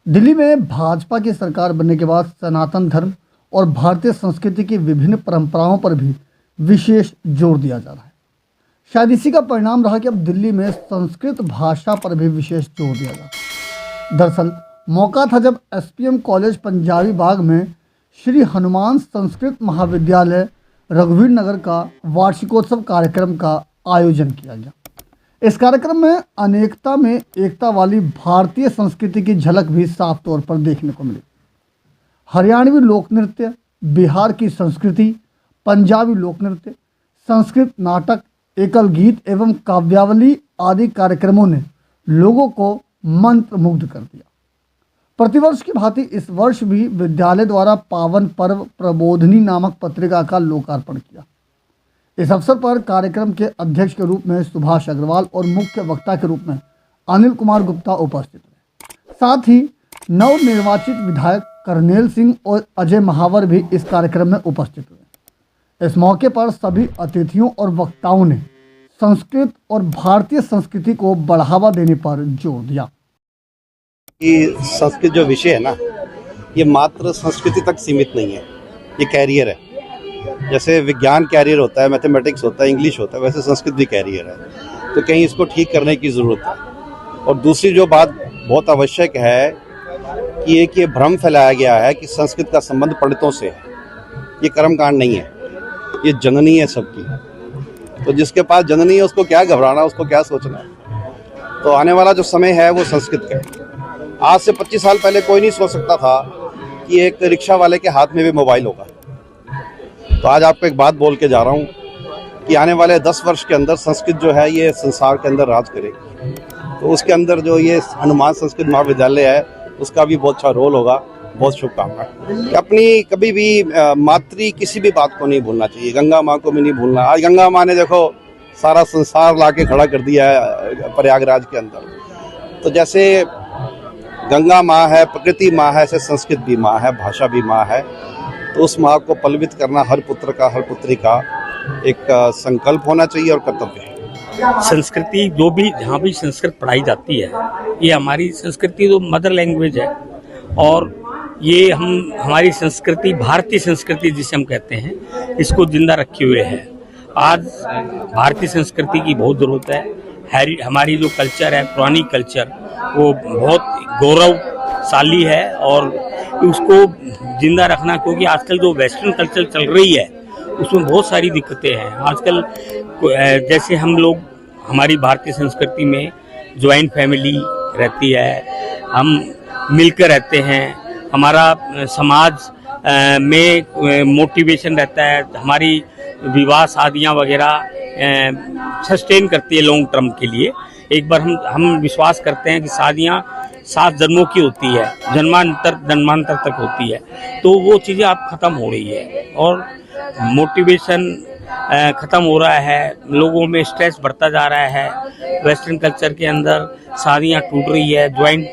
दिल्ली में भाजपा की सरकार बनने के बाद सनातन धर्म और भारतीय संस्कृति की विभिन्न परंपराओं पर भी विशेष जोर दिया जा रहा है। शायद इसी का परिणाम रहा कि अब दिल्ली में संस्कृत भाषा पर भी विशेष जोर दिया जाता है। दरअसल मौका था जब एसपीएम कॉलेज पंजाबी बाग में श्री हनुमान संस्कृत महाविद्यालय रघुवीर नगर का वार्षिकोत्सव कार्यक्रम का आयोजन किया गया। इस कार्यक्रम में अनेकता में एकता वाली भारतीय संस्कृति की झलक भी साफ तौर पर देखने को मिली। हरियाणवी लोक नृत्य, बिहार की संस्कृति, पंजाबी लोक नृत्य, संस्कृत नाटक, एकल गीत एवं काव्यावली आदि कार्यक्रमों ने लोगों को मंत्रमुग्ध कर दिया। प्रतिवर्ष की भांति इस वर्ष भी विद्यालय द्वारा पावन पर्व प्रबोधिनी नामक पत्रिका का लोकार्पण किया। इस अवसर पर कार्यक्रम के अध्यक्ष के रूप में सुभाष अग्रवाल और मुख्य वक्ता के रूप में अनिल कुमार गुप्ता उपस्थित हुए। साथ ही नवनिर्वाचित विधायक करनेल सिंह और अजय महावर भी इस कार्यक्रम में उपस्थित हुए। इस मौके पर सभी अतिथियों और वक्ताओं ने संस्कृत और भारतीय संस्कृति को बढ़ावा देने पर जोर दिया। कि संस्कृत जो विषय है ना, ये मात्र संस्कृति तक सीमित नहीं है, ये कैरियर है। जैसे विज्ञान कैरियर होता है, मैथमेटिक्स होता है, इंग्लिश होता है, वैसे संस्कृत भी कैरियर है। तो कहीं इसको ठीक करने की ज़रूरत है। और दूसरी जो बात बहुत आवश्यक है कि एक ये भ्रम फैलाया गया है कि संस्कृत का संबंध पंडितों से है। ये कर्मकांड नहीं है, ये जननी है सबकी। तो जिसके पास जननी है उसको क्या घबराना, उसको क्या सोचना। तो आने वाला जो समय है वो संस्कृत का है। आज से 25 साल पहले कोई नहीं सोच सकता था कि एक रिक्शा वाले के हाथ में भी मोबाइल होगा। तो आज आपको एक बात बोल के जा रहा हूँ कि आने वाले 10 वर्ष के अंदर संस्कृत जो है ये संसार के अंदर राज करेगी। तो उसके अंदर जो ये हनुमान संस्कृत महाविद्यालय है उसका भी बहुत अच्छा रोल होगा। बहुत शुभकामनाएं। अपनी कभी भी मातृ किसी भी बात को नहीं भूलना चाहिए। गंगा माँ को भी नहीं भूलना। आज गंगा माँ ने देखो सारा संसार ला के खड़ा कर दिया है प्रयागराज के अंदर। तो जैसे गंगा माँ है, प्रकृति माँ है, ऐसे संस्कृत भी माँ है, भाषा भी माँ है। तो उस माँ को पल्लवित करना हर पुत्र का, हर पुत्री का एक संकल्प होना चाहिए और कर्तव्य है। संस्कृति जो भी जहाँ भी संस्कृत पढ़ाई जाती है, ये हमारी संस्कृति तो मदर लैंग्वेज है। और ये हमारी संस्कृति, भारतीय संस्कृति जिसे हम कहते हैं, इसको जिंदा रखे हुए है। आज भारतीय संस्कृति की बहुत ज़रूरत है। हमारी जो कल्चर है, पुरानी कल्चर, वो बहुत गौरवशाली है और उसको जिंदा रखना, क्योंकि आजकल जो वेस्टर्न कल्चर चल रही है उसमें बहुत सारी दिक्कतें हैं। आजकल जैसे हम लोग, हमारी भारतीय संस्कृति में ज्वाइंट फैमिली रहती है, हम मिलकर रहते हैं, हमारा समाज में मोटिवेशन रहता है, हमारी विवाह शादियाँ वगैरह सस्टेन करती है लॉन्ग टर्म के लिए। एक बार हम विश्वास करते हैं कि शादियाँ 7 जन्मों की होती है, जन्मांतर तक होती है। तो वो चीज़ें अब ख़त्म हो रही है और मोटिवेशन ख़त्म हो रहा है, लोगों में स्ट्रेस बढ़ता जा रहा है। वेस्टर्न कल्चर के अंदर शादियाँ टूट रही है, जॉइंट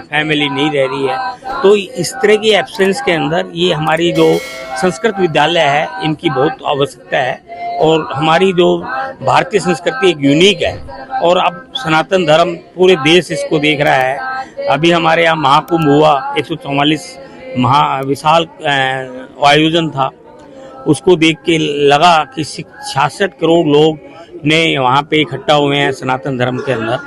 फैमिली नहीं रह रही है। तो इस तरह की एब्सेंस के अंदर ये हमारी जो संस्कृत विद्यालय है, इनकी बहुत आवश्यकता है। और हमारी जो भारतीय संस्कृति एक यूनिक है और अब सनातन धर्म पूरे देश इसको देख रहा है। अभी हमारे यहाँ महाकुंभ हुआ, 144 विशाल आयोजन था। उसको देख के लगा कि 66 करोड़ लोग ने वहाँ पे इकट्ठा हुए हैं सनातन धर्म के अंदर।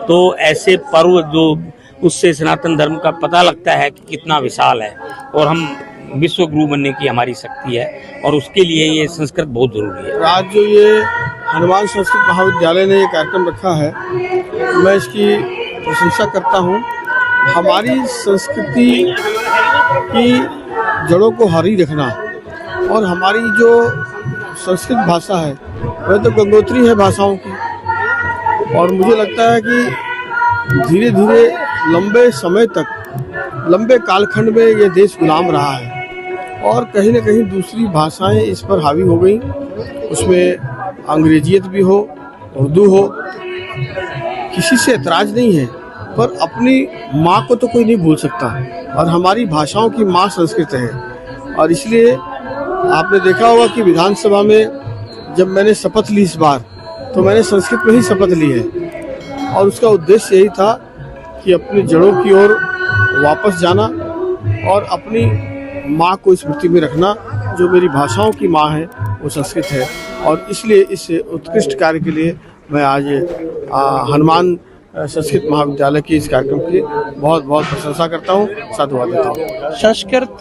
तो ऐसे पर्व जो, उससे सनातन धर्म का पता लगता है कि कितना विशाल है और हम विश्व गुरु बनने की हमारी शक्ति है और उसके लिए ये संस्कृत बहुत जरूरी है। आज जो ये हनुमान संस्कृत महाविद्यालय ने ये कार्यक्रम रखा है, मैं इसकी प्रशंसा करता हूँ। हमारी संस्कृति की जड़ों को हरी रखना और हमारी जो संस्कृत भाषा है वह तो गंगोत्री है भाषाओं की। और मुझे लगता है कि धीरे धीरे लंबे समय तक, लंबे कालखंड में ये देश गुलाम रहा है और कहीं न कहीं दूसरी भाषाएं इस पर हावी हो गई। उसमें अंग्रेजियत भी हो, उर्दू हो, किसी से एतराज़ नहीं है, पर अपनी माँ को तो कोई नहीं भूल सकता। और हमारी भाषाओं की माँ संस्कृत है। और इसलिए आपने देखा होगा कि विधानसभा में जब मैंने शपथ ली इस बार, तो मैंने संस्कृत में ही शपथ ली है। और उसका उद्देश्य यही था कि अपनी जड़ों की ओर वापस जाना और अपनी माँ को स्मृति में रखना, जो मेरी भाषाओं की माँ है वो संस्कृत है। और इसलिए इस उत्कृष्ट कार्य के लिए मैं आज हनुमान संस्कृत महाविद्यालय के इस कार्यक्रम की बहुत बहुत प्रशंसा करता हूँ, साधुवाद देता हूँ। संस्कृत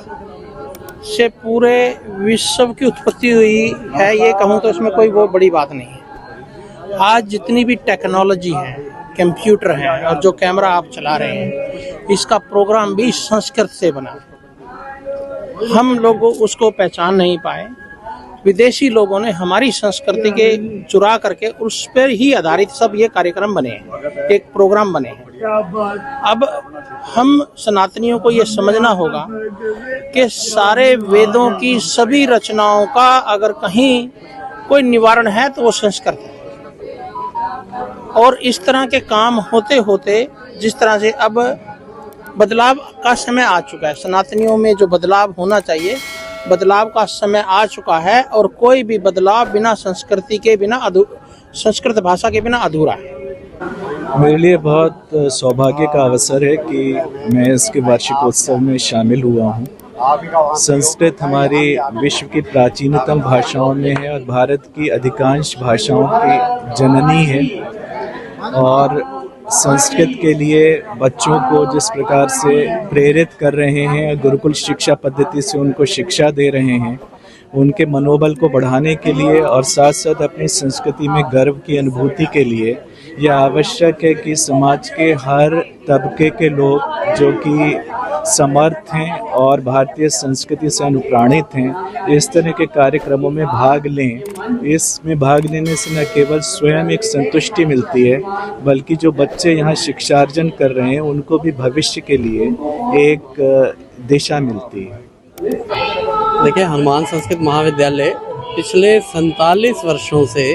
से पूरे विश्व की उत्पत्ति हुई है, ये कहूँ तो इसमें कोई वो बड़ी बात नहीं है। आज जितनी भी टेक्नोलॉजी है, कंप्यूटर है और जो कैमरा आप चला रहे हैं, इसका प्रोग्राम भी संस्कृत से बना। हम लोग उसको पहचान नहीं पाए, विदेशी लोगों ने हमारी संस्कृति के चुरा करके उस पर ही आधारित सब ये कार्यक्रम बने हैं, एक प्रोग्राम बने हैं। अब हम सनातनियों को ये समझना होगा कि सारे वेदों की सभी रचनाओं का अगर कहीं कोई निवारण है तो वो संस्कृत है। और इस तरह के काम होते होते जिस तरह से अब बदलाव का समय आ चुका है, सनातनियों में जो बदलाव होना चाहिए, बदलाव का समय आ चुका है। और कोई भी बदलाव बिना संस्कृति के, बिना संस्कृत भाषा के बिना अधूरा है। मेरे लिए बहुत सौभाग्य का अवसर है कि मैं इसके वार्षिकोत्सव में शामिल हुआ हूँ। संस्कृत हमारी विश्व की प्राचीनतम भाषाओं में है और भारत की अधिकांश भाषाओं की जननी है। और संस्कृत के लिए बच्चों को जिस प्रकार से प्रेरित कर रहे हैं, गुरुकुल शिक्षा पद्धति से उनको शिक्षा दे रहे हैं, उनके मनोबल को बढ़ाने के लिए और साथ साथ अपनी संस्कृति में गर्व की अनुभूति के लिए यह आवश्यक है कि समाज के हर तबके के लोग जो कि समर्थ हैं और भारतीय संस्कृति से अनुप्राणित हैं, इस तरह के कार्यक्रमों में भाग लें। इसमें भाग लेने से न केवल स्वयं एक संतुष्टि मिलती है, बल्कि जो बच्चे यहाँ शिक्षार्जन कर रहे हैं उनको भी भविष्य के लिए एक दिशा मिलती है। देखिए, हनुमान संस्कृत महाविद्यालय पिछले 47 वर्षों से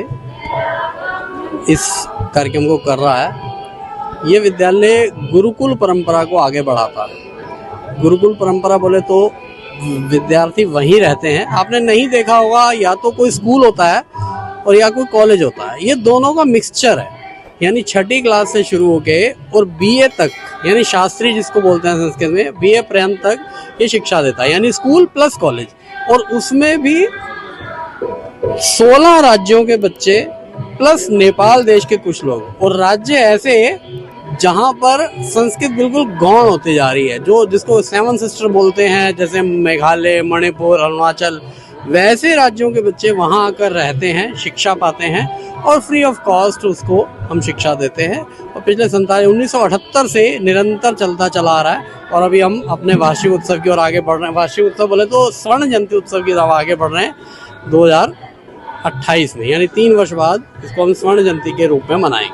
इस कार्यक्रम को कर रहा है। ये विद्यालय गुरुकुल परंपरा को आगे बढ़ाता है। गुरुकुल परंपरा बोले तो विद्यार्थी वहीं रहते हैं। आपने नहीं देखा होगा, या तो कोई स्कूल होता है और या कोई कॉलेज होता है, ये दोनों का मिक्सचर है। यानी छठी क्लास से शुरू होके और बीए तक, यानी शास्त्री जिसको बोलते हैं संस्कृत में, बीए पर्यंत तक ये शिक्षा देता है, यानी स्कूल प्लस कॉलेज। और उसमें भी 16 राज्यों के बच्चे प्लस नेपाल देश के कुछ लोग। और राज्य ऐसे जहां पर संस्कृत बिल्कुल गौण होती जा रही है, जो जिसको 7 सिस्टर बोलते हैं, जैसे मेघालय, मणिपुर, अरुणाचल, वैसे राज्यों के बच्चे वहां आकर रहते हैं, शिक्षा पाते हैं और फ्री ऑफ कॉस्ट उसको हम शिक्षा देते हैं। और पिछले 1978 से निरंतर चलता चला आ रहा है। और अभी हम अपने वार्षिक उत्सव की ओर आगे बढ़ रहे हैं। वार्षिक उत्सव बोले तो स्वर्ण जयंती उत्सव की तरफ आगे बढ़ रहे हैं 2028 में, यानी 3 वर्ष बाद इसको हम स्वर्ण जयंती के रूप में मनाएंगे।